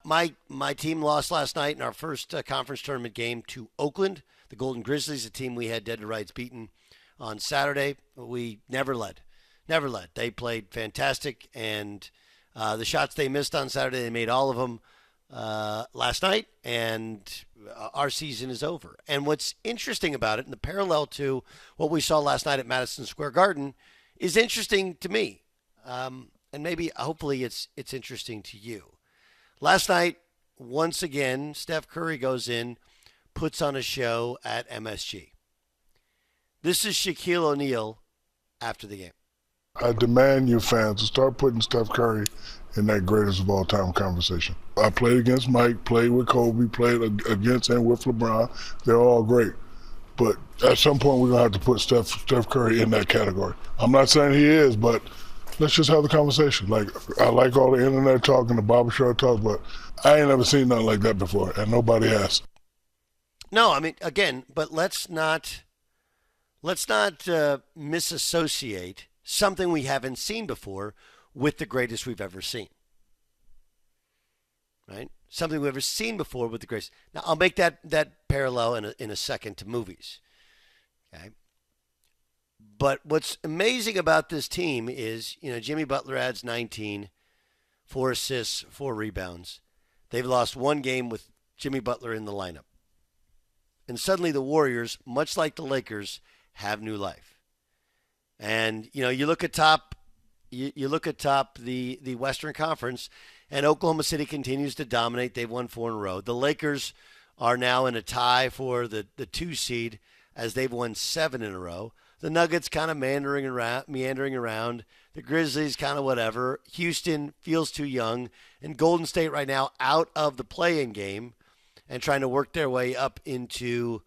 my team lost last night in our first conference tournament game to Oakland, the Golden Grizzlies, a team we had dead to rights beaten on Saturday. We never led. Never led. They played fantastic, and the shots they missed on Saturday, they made all of them last night, and our season is over. And what's interesting about it, and the parallel to what we saw last night at Madison Square Garden, is interesting to me. And maybe, hopefully, it's interesting to you. Last night, once again, Steph Curry goes in, puts on a show at MSG. This is Shaquille O'Neal after the game. I demand you fans to start putting Steph Curry in that greatest of all time conversation. I played against Mike, played with Kobe, played against and with LeBron. They're all great. But at some point, we're going to have to put Steph Curry in that category. I'm not saying he is, but let's just have the conversation. Like, I like all the internet talk and the barbershop talk, but I ain't never seen nothing like that before, and nobody has. No, I mean, again, but let's not misassociate something we haven't seen before with the greatest we've ever seen. Right? Something we've ever seen before with the greatest. Now, I'll make that parallel in a second to movies. Okay? But what's amazing about this team is, Jimmy Butler adds 19, 4 assists, 4 rebounds. They've lost one game with Jimmy Butler in the lineup. And suddenly the Warriors, much like the Lakers, have new life. And, you look at top the Western Conference, and Oklahoma City continues to dominate. They've won 4 in a row. The Lakers are now in a tie for the 2 seed as they've won 7 in a row. The Nuggets kind of meandering around. The Grizzlies kind of whatever. Houston feels too young. And Golden State right now out of the play-in game and trying to work their way up into,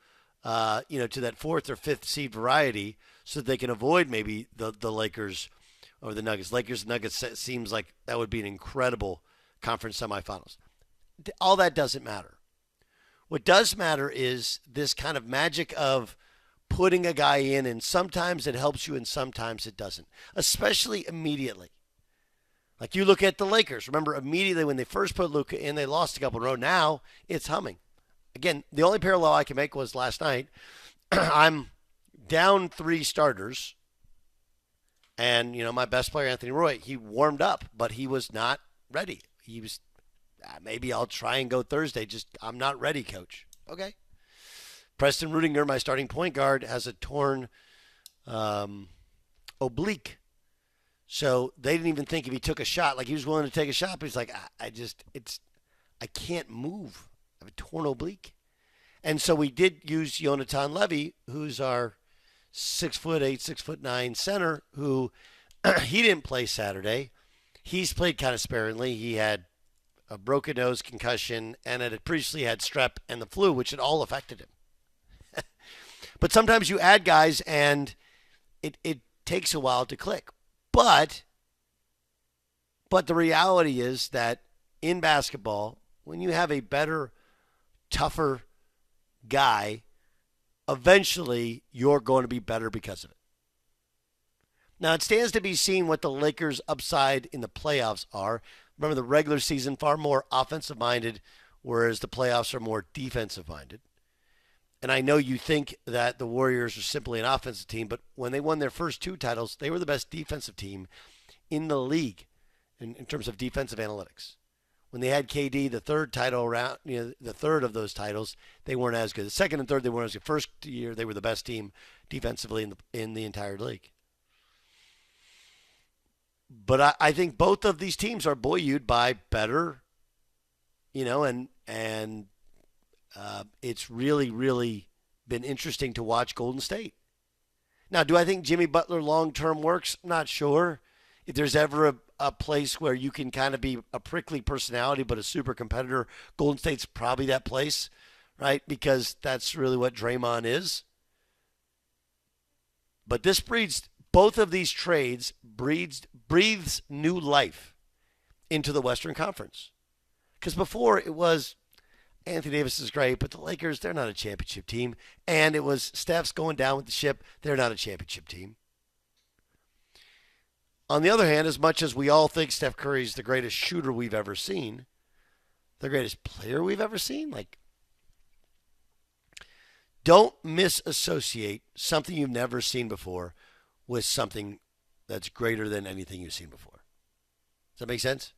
to that 4th or 5th seed variety so that they can avoid maybe the Lakers or the Nuggets. Lakers and Nuggets seems like that would be an incredible conference semifinals. All that doesn't matter. What does matter is this kind of magic of putting a guy in, and sometimes it helps you and sometimes it doesn't, especially immediately. Like you look at the Lakers. Remember, immediately when they first put Luka in, they lost a couple in a row. Now it's humming. Again, the only parallel I can make was last night. I'm down 3 starters, and, my best player, Anthony Roy, he warmed up, but he was not ready. He was, maybe I'll try and go Thursday. I'm not ready, coach. Okay. Preston Rudinger, my starting point guard, has a torn oblique. So they didn't even think if he took a shot, like he was willing to take a shot, but he's like, I can't move. I have a torn oblique. And so we did use Yonatan Levy, who's our 6'8", 6'9" center, who he didn't play Saturday. He's played kind of sparingly. He had a broken nose, concussion, and had previously had strep and the flu, which had all affected him. But sometimes you add guys and it takes a while to click. But the reality is that in basketball, when you have a better, tougher guy, eventually you're going to be better because of it. Now, it stands to be seen what the Lakers' upside in the playoffs are. Remember, the regular season far more offensive-minded, whereas the playoffs are more defensive-minded. And I know you think that the Warriors are simply an offensive team, but when they won their first 2 titles, they were the best defensive team in the league in terms of defensive analytics. When they had KD, the third title around, the third of those titles, they weren't as good. The second and third, they weren't as good. First year, they were the best team defensively in the entire league. But I think both of these teams are buoyed by better, and it's really, really been interesting to watch Golden State. Now, do I think Jimmy Butler long-term works? Not sure. If there's ever a place where you can kind of be a prickly personality but a super competitor, Golden State's probably that place, right? Because that's really what Draymond is. But this both of these trades breathes new life into the Western Conference. Because before it was Anthony Davis is great, but the Lakers, they're not a championship team. And it was Steph's going down with the ship. They're not a championship team. On the other hand, as much as we all think Steph Curry's the greatest shooter we've ever seen, The greatest player we've ever seen? Like, don't misassociate something you've never seen before with something that's greater than anything you've seen before. Does that make sense?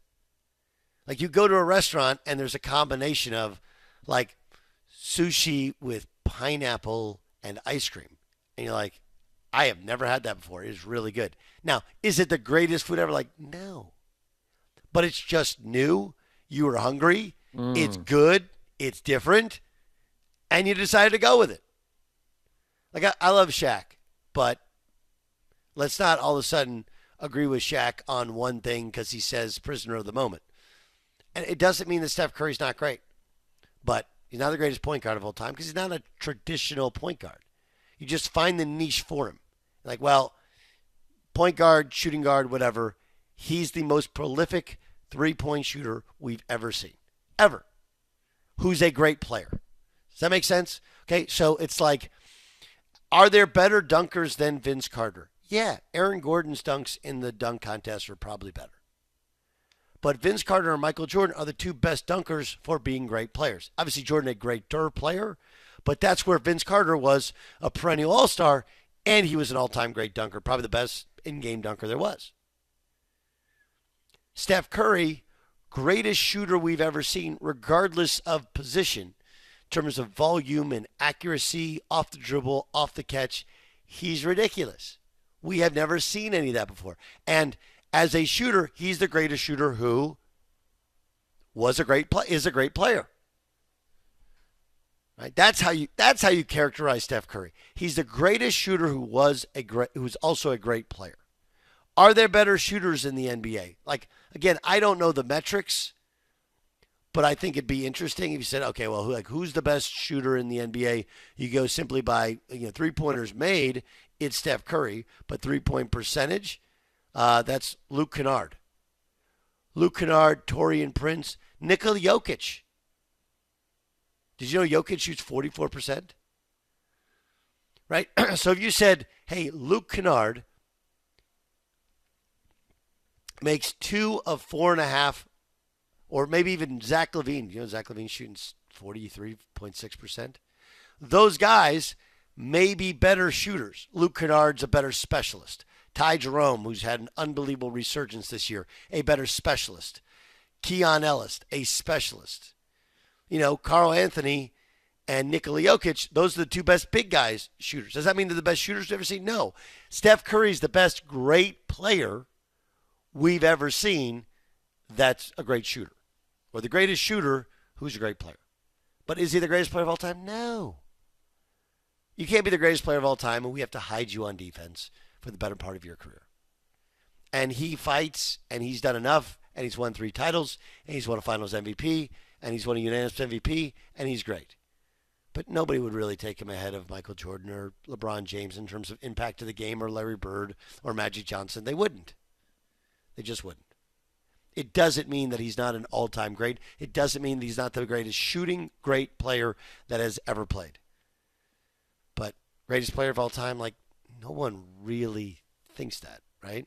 Like, you go to a restaurant and there's a combination of like sushi with pineapple and ice cream. And you're like, I have never had that before. It is really good. Now, is it the greatest food ever? Like, no. But it's just new. You were hungry. It's good. It's different. And you decided to go with it. Like, I love Shaq, but let's not all of a sudden agree with Shaq on one thing because he says prisoner of the moment. And it doesn't mean that Steph Curry's not great, but he's not the greatest point guard of all time because he's not a traditional point guard. You just find the niche for him. Like, well, point guard, shooting guard, whatever. He's the most prolific three-point shooter we've ever seen. Ever. Who's a great player. Does that make sense? Okay, so it's like, are there better dunkers than Vince Carter? Yeah, Aaron Gordon's dunks in the dunk contest are probably better. But Vince Carter and Michael Jordan are the two best dunkers for being great players. Obviously, Jordan a greater player, but that's where Vince Carter was a perennial all-star, and he was an all-time great dunker, probably the best in-game dunker there was. Steph Curry, greatest shooter we've ever seen, regardless of position, in terms of volume and accuracy, off the dribble, off the catch. He's ridiculous. We have never seen any of that before. And as a shooter, he's the greatest shooter who is a great player. Right? That's how you characterize Steph Curry. He's the greatest shooter who's also a great player. Are there better shooters in the NBA? Like, again, I don't know the metrics, but I think it'd be interesting if you said, okay, well, who's the best shooter in the NBA? You go simply by three-pointers made, it's Steph Curry, but three-point percentage, that's Luke Kennard. Luke Kennard, Taurean Prince, Nikola Jokic. Did you know Jokic shoots 44%? Right? So if you said, hey, Luke Kennard makes 2 of 4.5, or maybe even Zach LaVine. Zach LaVine shooting 43.6%. Those guys may be better shooters. Luke Kennard's a better specialist. Ty Jerome, who's had an unbelievable resurgence this year, a better specialist. Keon Ellis, a specialist. Karl Anthony and Nikola Jokic, those are the two best big guys shooters. Does that mean they're the best shooters we've ever seen? No. Steph Curry's the best great player we've ever seen that's a great shooter. Or the greatest shooter who's a great player. But is he the greatest player of all time? No. You can't be the greatest player of all time, and we have to hide you on defense for the better part of your career. And he fights, and he's done enough, and he's won 3 titles, and he's won a Finals MVP, and he's won a unanimous MVP, and he's great. But nobody would really take him ahead of Michael Jordan or LeBron James in terms of impact to the game, or Larry Bird or Magic Johnson. They wouldn't. They just wouldn't. It doesn't mean that he's not an all-time great. It doesn't mean that he's not the greatest shooting great player that has ever played. But greatest player of all time, like, no one really thinks that, right?